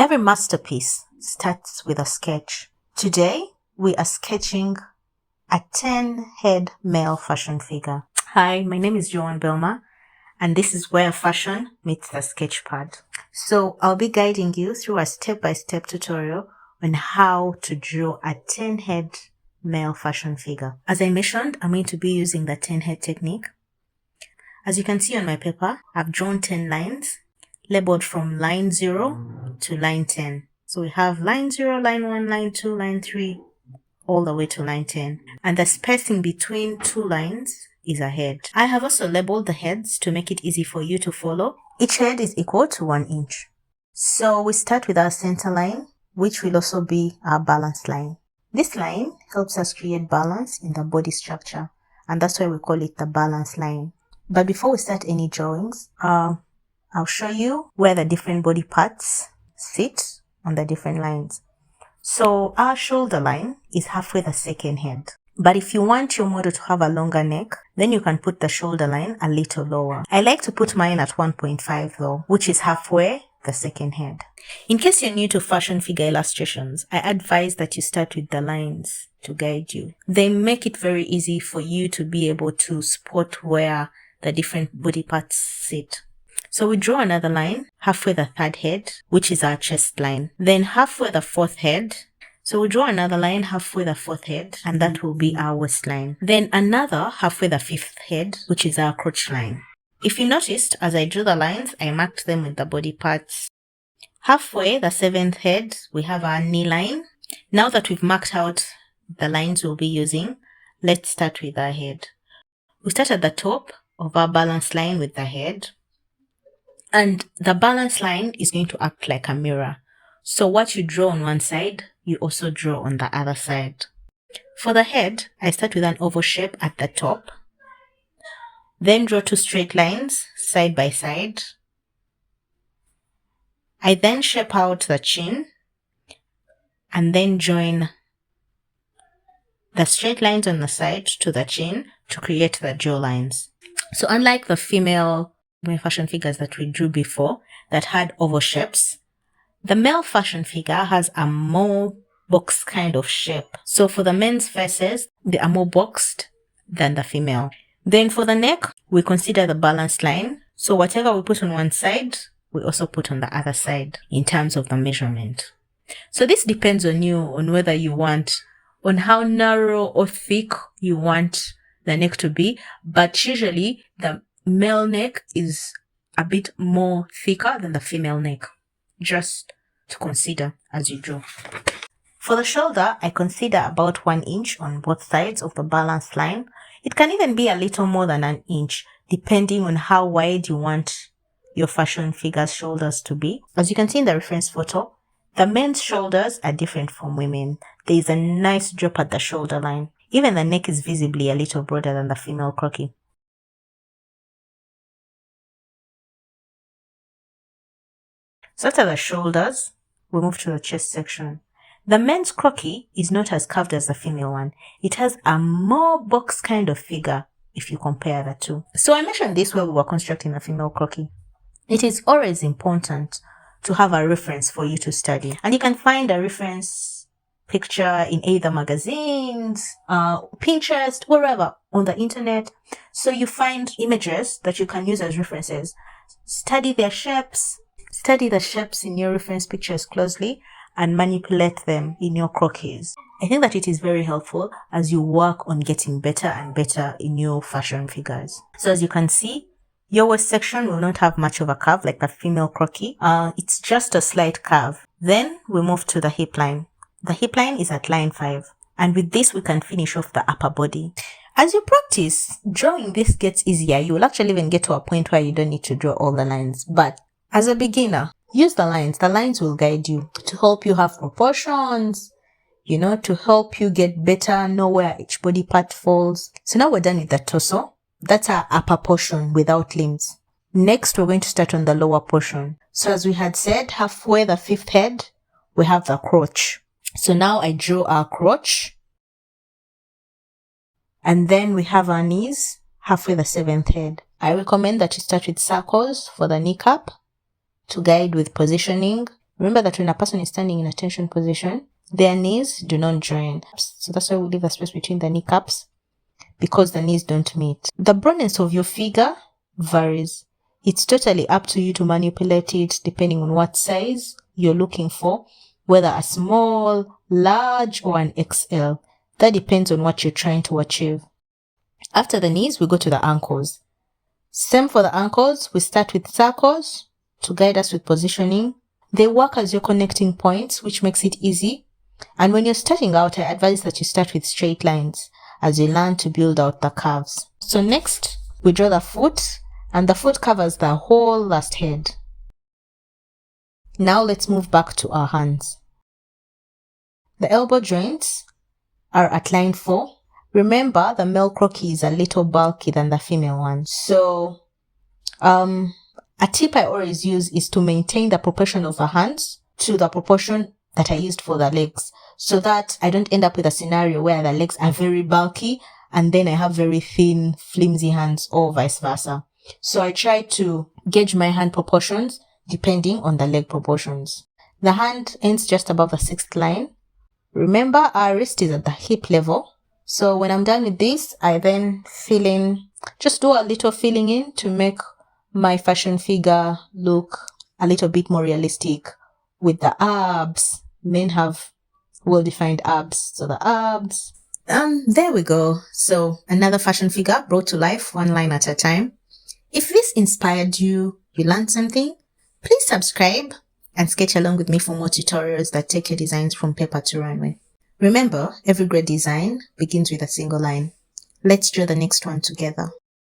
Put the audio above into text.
Every masterpiece starts with a sketch. Today, we are sketching a 10-head male fashion figure. Hi, my name is Joan Belma, and this is where fashion meets the sketch pad. So I'll be guiding you through a step-by-step tutorial on how to draw a 10-head male fashion figure. As I mentioned, I'm going to be using the 10-head technique. As you can see on my paper, I've drawn 10 lines, labeled from line 0 to line 10. So we have line 0, line 1, line 2, line 3, all the way to line 10. And the spacing between two lines is a head. I have also labeled the heads to make it easy for you to follow. Each head is equal to 1 inch. So we start with our center line, which will also be our balance line. This line helps us create balance in the body structure, and that's why we call it the balance line. But before we start any drawings, I'll show you where the different body parts sit on the different lines. So our shoulder line is halfway the second head. But if you want your model to have a longer neck, then you can put the shoulder line a little lower. I like to put mine at 1.5 though, which is halfway the second head. In case you're new to fashion figure illustrations, I advise that you start with the lines to guide you. They make it very easy for you to be able to spot where the different body parts sit. So we draw another line, halfway the third head, which is our chest line. Then halfway the fourth head. So we draw another line halfway the fourth head, and that will be our waistline. Then another halfway the fifth head, which is our crotch line. If you noticed, as I drew the lines, I marked them with the body parts. Halfway the seventh head, we have our knee line. Now that we've marked out the lines we'll be using, let's start with our head. We start at the top of our balance line with the head. And the balance line is going to act like a mirror. So what you draw on one side, you also draw on the other side. For the head, I start with an oval shape at the top. Then draw 2 straight lines, side by side. I then shape out the chin. And then join the straight lines on the side to the chin to create the jaw lines. So unlike the female fashion figures that we drew before that had oval shapes, the male fashion figure has a more box kind of shape. So for the men's faces, they are more boxed than the female. Then for the neck, we consider the balance line. So whatever we put on one side, we also put on the other side in terms of the measurement. So this depends on you, on whether you want, on how narrow or thick you want the neck to be. But usually the male neck is a bit more thicker than the female neck, just to consider as you draw. For the shoulder, I consider about 1 inch on both sides of the balance line. It can even be a little more than 1 inch, depending on how wide you want your fashion figure's shoulders to be. As you can see in the reference photo, the men's shoulders are different from women. There is a nice drop at the shoulder line. Even the neck is visibly a little broader than the female croquis. So after the shoulders, we move to the chest section. The men's croquis is not as curved as the female one. It has a more box kind of figure if you compare the two. So I mentioned this when we were constructing a female croquis. It is always important to have a reference for you to study. And you can find a reference picture in either magazines, Pinterest, wherever on the internet. So you find images that you can use as references. Study their shapes. Study the shapes in your reference pictures closely and manipulate them in your croquis. I think that it is very helpful as you work on getting better and better in your fashion figures. So as you can see, your waist section will not have much of a curve like the female croquis. It's just a slight curve. Then we move to the hip line. The hip line is at line 5. And with this, we can finish off the upper body. As you practice, drawing this gets easier. You will actually even get to a point where you don't need to draw all the lines. But as a beginner, use the lines. The lines will guide you to help you have proportions, to help you get better, know where each body part falls. So now we're done with the torso. That's our upper portion without limbs. Next, we're going to start on the lower portion. So as we had said, halfway the fifth head, we have the crotch. So now I draw our crotch. And then we have our knees, halfway the seventh head. I recommend that you start with circles for the kneecap to guide with positioning. Remember that when a person is standing in attention position, their knees do not join. So that's why we leave a space between the kneecaps, because the knees don't meet. The broadness of your figure varies. It's totally up to you to manipulate it depending on what size you're looking for, whether a small, large, or an XL. That depends on what you're trying to achieve. After the knees, we go to the ankles. Same for the ankles, we start with circles to guide us with positioning. They work as your connecting points, which makes it easy. And when you're starting out, I advise that you start with straight lines as you learn to build out the curves. So next, we draw the foot, and the foot covers the whole last head. Now let's move back to our hands. The elbow joints are at line 4. Remember, the male croquis is a little bulky than the female one. So, a tip I always use is to maintain the proportion of the hands to the proportion that I used for the legs, so that I don't end up with a scenario where the legs are very bulky and then I have very thin, flimsy hands, or vice versa. So I try to gauge my hand proportions depending on the leg proportions. The hand ends just above the 6th line. Remember, our wrist is at the hip level. So when I'm done with this, I then just do a little filling in to make my fashion figure look a little bit more realistic with the abs. Men have well-defined abs, so the abs. There we go. So another fashion figure brought to life, one line at a time. If this inspired you, you learned something, please subscribe and sketch along with me for more tutorials that take your designs from paper to runway. Remember, every great design begins with a single line. Let's draw the next one together.